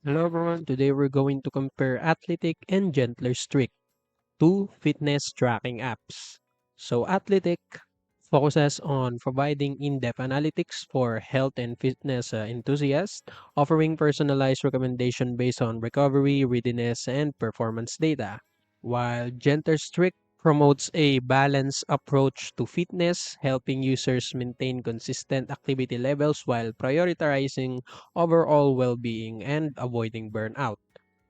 Hello everyone, today we're going to compare Athlytic and Gentler Streak, two fitness tracking apps. So Athlytic focuses on providing in-depth analytics for health and fitness enthusiasts, offering personalized recommendation based on recovery, readiness, and performance data. While Gentler Streak promotes a balanced approach to fitness, helping users maintain consistent activity levels while prioritizing overall well-being and avoiding burnout.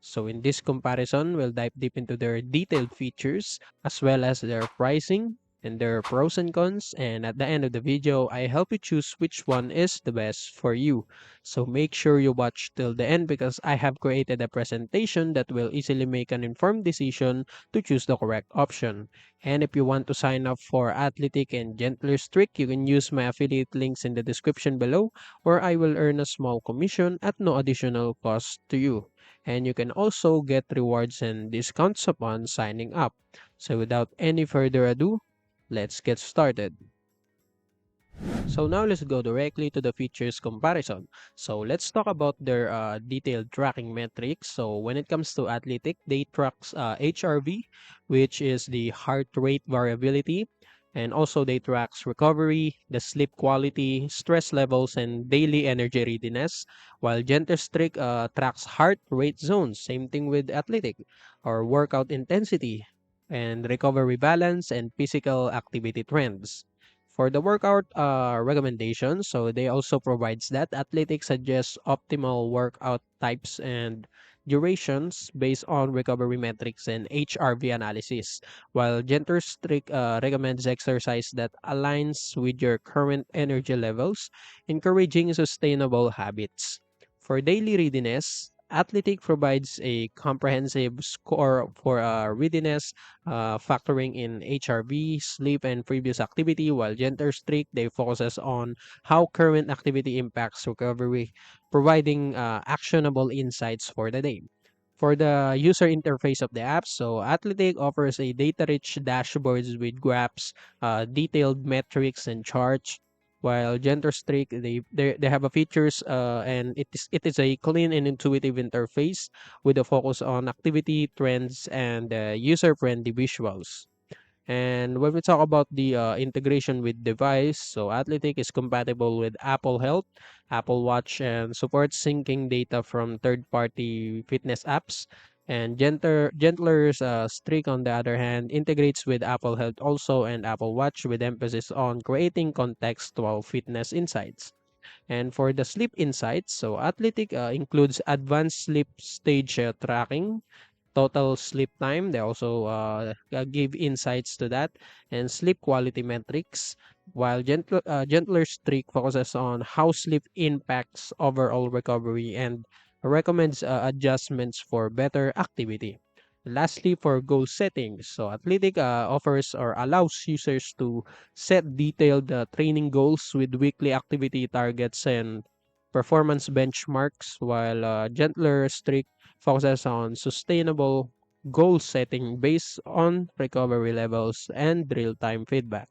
So in this comparison, we'll dive deep into their detailed features as well as their pricing and their pros and cons. And at the end of the video, I help you choose which one is the best for you. So make sure you watch till the end because I have created a presentation that will easily make an informed decision to choose the correct option. And if you want to sign up for Athletic and Gentler Streak, you can use my affiliate links in the description below where I will earn a small commission at no additional cost to you. And you can also get rewards and discounts upon signing up. So without any further ado, let's get started. So now let's go directly to the features comparison. So let's talk about their detailed tracking metrics. So when it comes to Athletic, they tracks HRV, which is the heart rate variability, and also they tracks recovery, the sleep quality, stress levels, and daily energy readiness. While Genterstrick tracks heart rate zones, same thing with Athletic, or workout intensity, and recovery balance and physical activity trends. For the workout recommendations, so they also provides that Athletic suggests optimal workout types and durations based on recovery metrics and HRV analysis, while Genter Strict recommends exercise that aligns with your current energy levels, encouraging sustainable habits. For daily readiness, Athletic provides a comprehensive score for readiness factoring in HRV, sleep, and previous activity, while Gender Streak, they focuses on how current activity impacts recovery, providing actionable insights for the day. For the user interface of the app, so Athletic offers a data-rich dashboards with graphs, detailed metrics, and charts. While Gender Streak, they have a features and it is a clean and intuitive interface with a focus on activity, trends, and user-friendly visuals. And when we talk about the integration with device, so Athletic is compatible with Apple Health, Apple Watch, and supports syncing data from third-party fitness apps. And Gentler's Streak, on the other hand, integrates with Apple Health also and Apple Watch with emphasis on creating contextual fitness insights. And for the sleep insights, so Athletic includes advanced sleep stage tracking, total sleep time. They also give insights to that and sleep quality metrics, while Gentler Streak focuses on how sleep impacts overall recovery and recommends adjustments for better activity. Lastly, for goal settings, so Athletic offers or allows users to set detailed training goals with weekly activity targets and performance benchmarks, while Gentler Streak focuses on sustainable goal setting based on recovery levels and real-time feedback.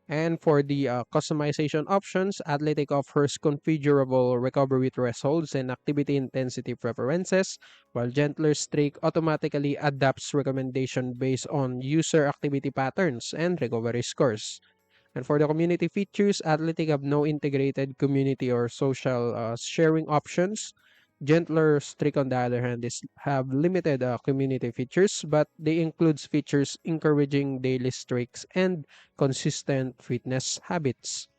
And for the customization options, Athletic offers configurable recovery thresholds and activity intensity preferences, while Gentler Streak automatically adapts recommendation based on user activity patterns and recovery scores. And for the community features, Athletic have no integrated community or social sharing options. Gentler Streak, on the other hand, is have limited community features, but they includes features encouraging daily streaks and consistent fitness habits.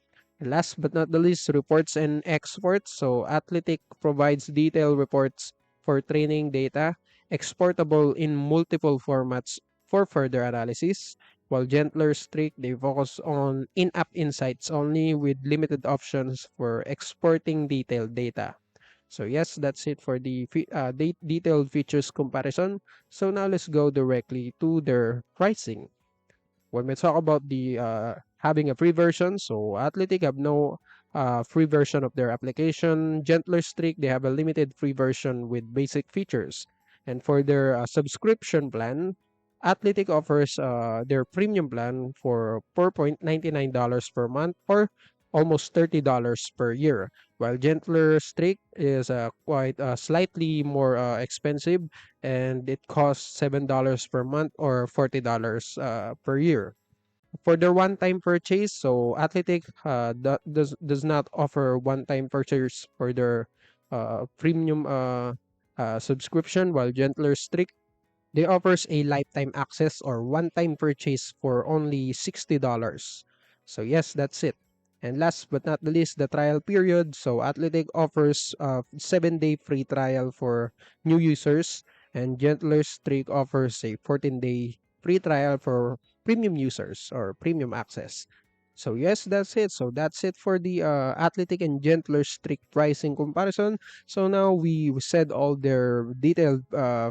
Last but not the least, reports and exports. So Athletic provides detailed reports for training data, exportable in multiple formats for further analysis, while Gentler Streak, they focus on in-app insights only with limited options for exporting detailed data. So yes, that's it for the detailed features comparison. So now let's go directly to their pricing. When we talk about the having a free version, so Athletic have no free version of their application. Gentler Streak, they have a limited free version with basic features. And for their subscription plan, Athletic offers their premium plan for $4.99 per month or almost $30 per year, while gentler strict is quite slightly more expensive, and it costs $7 per month or $40 per year. For their one-time purchase, so Athletic does not offer one-time purchase for their premium subscription, while Gentler Strict they offers a lifetime access or one-time purchase for only $60. So yes, that's it. And last but not the least, the trial period. So Athletic offers a 7-day free trial for new users, and Gentler Streak offers a 14-day free trial for premium users or premium access. So yes, that's it. So that's it for the Athletic and Gentler Streak pricing comparison. So now we said all their detailed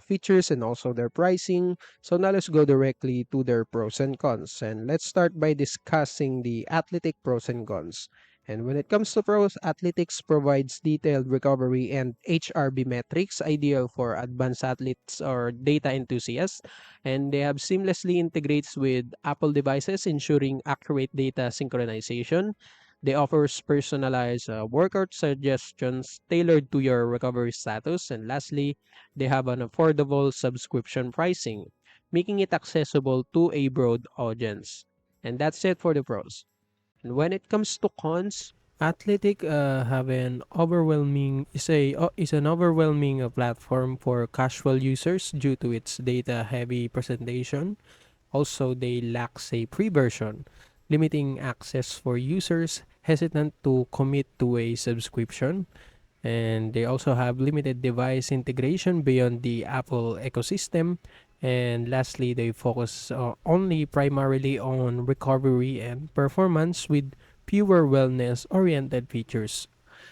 features and also their pricing. So now let's go directly to their pros and cons. And let's start by discussing the Athletic pros and cons. And when it comes to pros, Athletics provides detailed recovery and HRB metrics ideal for advanced athletes or data enthusiasts. And they have seamlessly integrates with Apple devices, ensuring accurate data synchronization. They offers personalized workout suggestions tailored to your recovery status. And lastly, they have an affordable subscription pricing, making it accessible to a broad audience. And that's it for the pros. And when it comes to cons, Athletic have an overwhelming is an overwhelming platform for casual users due to its data heavy presentation. Also, they lack a pre version, limiting access for users hesitant to commit to a subscription. And they also have limited device integration beyond the Apple ecosystem. And lastly, they focus only primarily on recovery and performance with fewer wellness oriented features.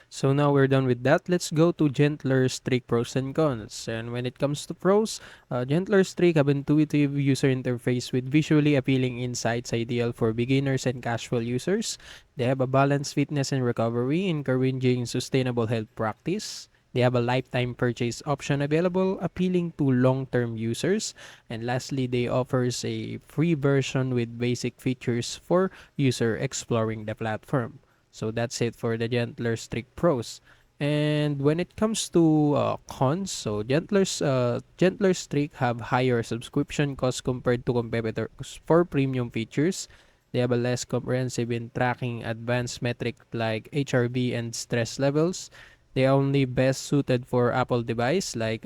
So now we're done with that. Let's go to gentler streak pros and cons. And when it comes to pros, gentler streak have intuitive user interface with visually appealing insights ideal for beginners and casual users. They have a balanced fitness and recovery, encouraging sustainable health practice. They have a lifetime purchase option available, appealing to long-term users. And lastly, they offers a free version with basic features for user exploring the platform. So that's it for the gentler strict pros. And when it comes to cons, so gentler strict have higher subscription costs compared to competitors for premium features. They have a less comprehensive in tracking advanced metric like HRV and stress levels. They are only best suited for Apple device like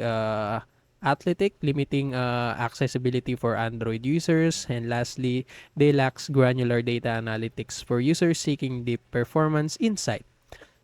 Athletic, limiting accessibility for Android users. And lastly, they lack granular data analytics for users seeking deep performance insight.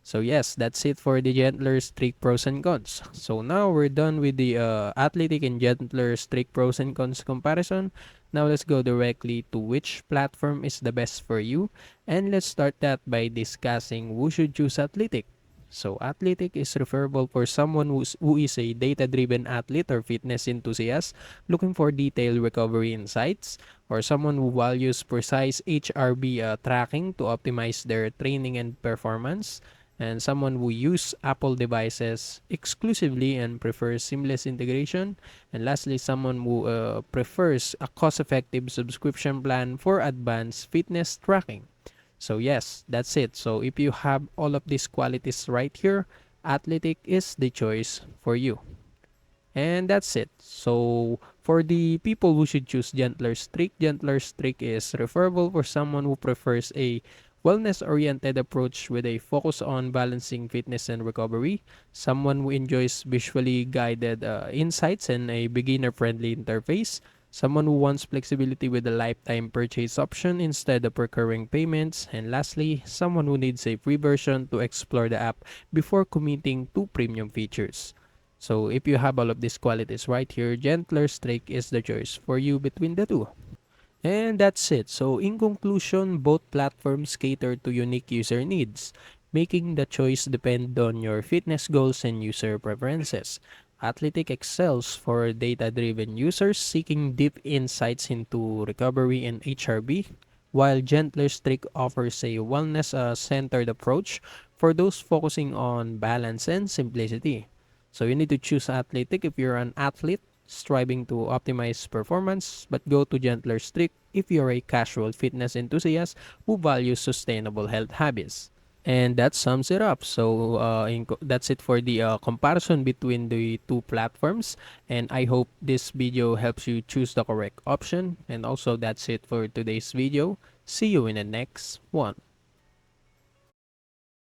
So yes, that's it for the gentler strict pros and cons. So now we're done with the Athletic and gentler strict pros and cons comparison. Now let's go directly to which platform is the best for you. And let's start that by discussing who should choose Athletic. So Athletic is referable for someone who is a data-driven athlete or fitness enthusiast looking for detailed recovery insights, or someone who values precise HRB tracking to optimize their training and performance, and someone who use Apple devices exclusively and prefers seamless integration, and lastly, someone who prefers a cost-effective subscription plan for advanced fitness tracking. So yes, that's it. So if you have all of these qualities right here, Athletic is the choice for you. And that's it. So for the people who should choose gentler streak is referable for someone who prefers a wellness-oriented approach with a focus on balancing fitness and recovery, someone who enjoys visually guided insights and a beginner-friendly interface, someone who wants flexibility with a lifetime purchase option instead of recurring payments, and lastly, someone who needs a free version to explore the app before committing to premium features. So if you have all of these qualities right here, gentler streak is the choice for you between the two. And that's it. So in conclusion, both platforms cater to unique user needs, making the choice depend on your fitness goals and user preferences. Athletic excels for data-driven users seeking deep insights into recovery and HRB, while Gentler Streak offers a wellness-centered approach for those focusing on balance and simplicity. So you need to choose Athletic if you're an athlete, striving to optimize performance, but go to gentler strict if you're a casual fitness enthusiast who values sustainable health habits. And that sums it up. So that's it for the comparison between the two platforms. And I hope this video helps you choose the correct option. And also that's it for today's video. See you in the next one.